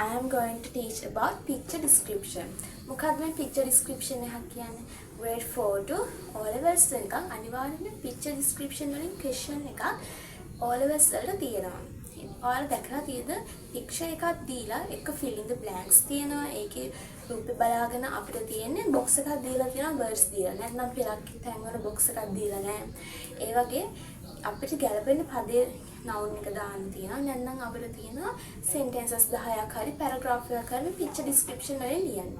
I am going to teach about picture description. මොකක්ද මේ picture description එකක් කියන්නේ? grade 4 to O levels වෙනකන් අනිවාර්යයෙන්ම picture description වලින් question එකක් O levels වලට තියෙනවා. ඔයාලා දැකලා තියෙද picture එකක් දීලා එක fill in the blanks තියෙනවා. ඒකේ රූපේ බලාගෙන අපිට තියෙන්නේ box එකක් දීලා තියෙනවා words දීලා. නැත්නම් පෙරක් තැන් වල box එකක් දීලා නැහැ. ඒ වගේ අපිට ගැලපෙන පදේ noun එක දාන්න තියෙනවා. නැත්නම් අපිට තියෙනවා sentences 10ක් හරි paragraph එකක් හරි picture description වලින් ලියන්න.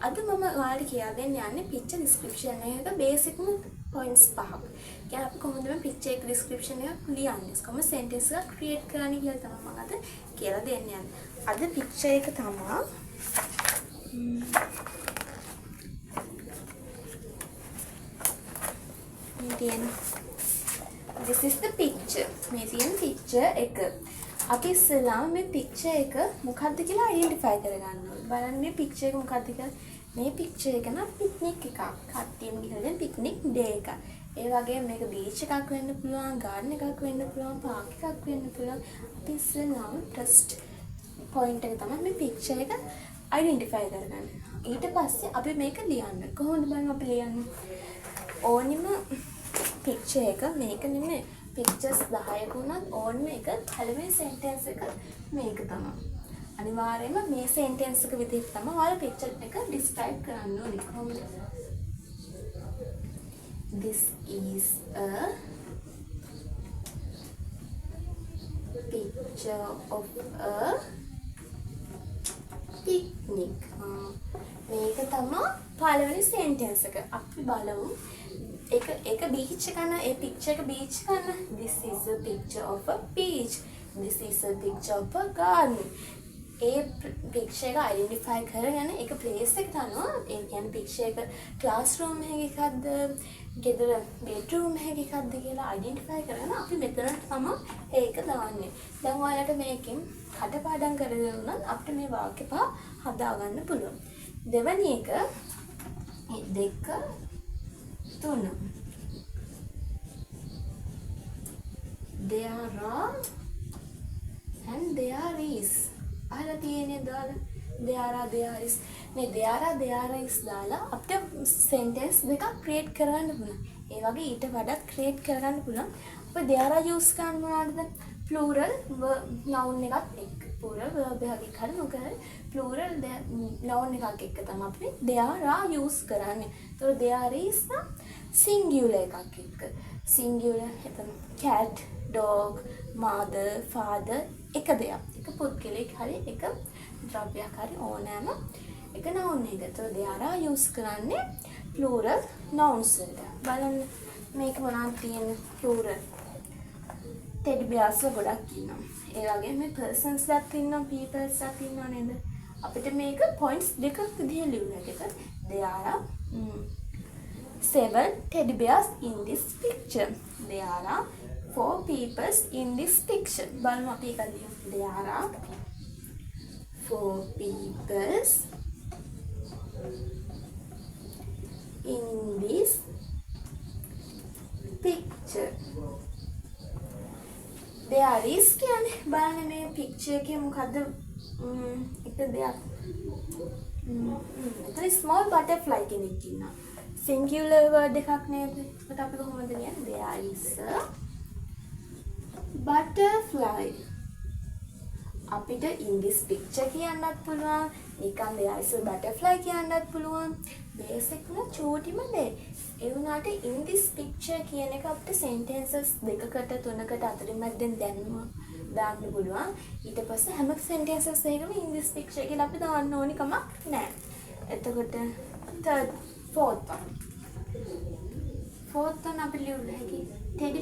අද මම ඔයාලට කියලා දෙන්න යන්නේ picture description එකක basic points පහක්. කියන්නේ අපි කොහොමද මේ picture එක description එක ලියන්නේ? කොහොමද sentence එක create කරන්නේ කියලා තමයි මම අද කියලා දෙන්න යන්නේ. අද picture එක තමයි This is the picture. මේ තියෙන picture එක. අපි ඉස්සෙල්ලාම මේ picture එක මොකක්ද කියලා identify කරගන්න ඕනේ. බලන්න මේ picture එක මොකක්ද කියලා. මේ picture එක නම් picnic එකක්. කට්ටියම ගිහලා picnic day එකක්. ඒ වගේම මේක beach එකක් වෙන්න පුළුවන්, garden එකක් වෙන්න පුළුවන්, park එකක් වෙන්න පුළුවන්. අපි ඉස්සෙල්ලාම first point එක තමයි මේ picture එක identify කරගන්න. ඊට පස්සේ අපි මේක ලියන්න. කොහොමද බලන්න අපි ලියන්නේ? ඕනිම picture එක මේක නෙමෙයි pictures 10ක උනත් ඕනම එක පළවෙනි sentence එක මේක තමයි. අනිවාර්යයෙන්ම මේ sentence එක විදිහට තමයි ඔයාලා picture එක describe කරන්න ඕනේ. කොහොමද? This is a picture of a picnic. මේක තමයි පළවෙනි sentence එක. අපි බලමු එක beach එක න ඒ picture එක beach එක න this is a picture of a beach, this is a picture of a garden. A picture එක identify කරගෙන ඒක place එක ගන්නවා. ඒ කියන්නේ picture එක classroom එකකද ගෙදර bedroom එකකද කියලා identify කරගෙන අපි මෙතන තමයි ඒක දාන්නේ. දැන් ඔයාලට මේකෙන් කටපාඩම් කරගෙන උනත් අපිට මේ වාක්‍ය පහ හදාගන්න පුළුවන්. දෙවෙනි එක 2 3 there are and there is අහලා තියෙන්නේ දාලා there is මේ there is දාලා අපිට sentence දෙකක් create කරගන්න පුළුවන්. ඒ වගේ ඊට වඩා create කරගන්න පුළුවන්. අපි there use කරන්න මොනවද? plural noun එකත් එක්ක plural verb එකක් හරි මොකද plural noun එකක් එක්ක තමයි අපි there use කරන්නේ. ඒතකොට there is singular එකක් එක්ක singular එතන cat, dog, mother, father එක දෙයක්. එක පුද්ගලෙක් හරි එක ද්‍රව්‍යයක් හරි ඕනෑම එක noun එකක. ඒතකොට there use කරන්නේ plural nouns වලට. බලන්න මේක මොනවද තියෙන්නේ plural teddy bears ගොඩක් ඉන්නවා. ඒ වගේම මේ persons ලාත් ඉන්නවා, peoples ලාත් ඉන්නවා නේද? අපිට මේක points දෙකක් විදිහට ලියන්න. ඒක there are 7 teddy bears in this picture. There are 4 peoples in this picture. බලමු අපි ඒක ලියමු. There are 4 peoples in this picture. There is කියන්නේ බලන්න මේ picture එකේ මොකද්ද එක දෙයක් එතන small butterfly කෙනෙක් ඉන්නවා. singular word එකක් නේද? ඒකට අපි කොහොමද කියන්නේ? There is a butterfly. අපිට in this picture කියන්නත් පුළුවන්. නිකන් there is a butterfly කියන්නත් පුළුවන්. basic න චෝටිම දේ. ඒ වුණාට in this picture කියන එක අපිට sentences දෙකකට තුනකට අතරින් මැද්දෙන් දාන්න පුළුවන්. ඊට පස්සේ හැම sentences එකකම in this picture කියලා අපි දාන්න ඕනි කමක් නැහැ. එතකොට fourth one අපි ලියුවේ teddy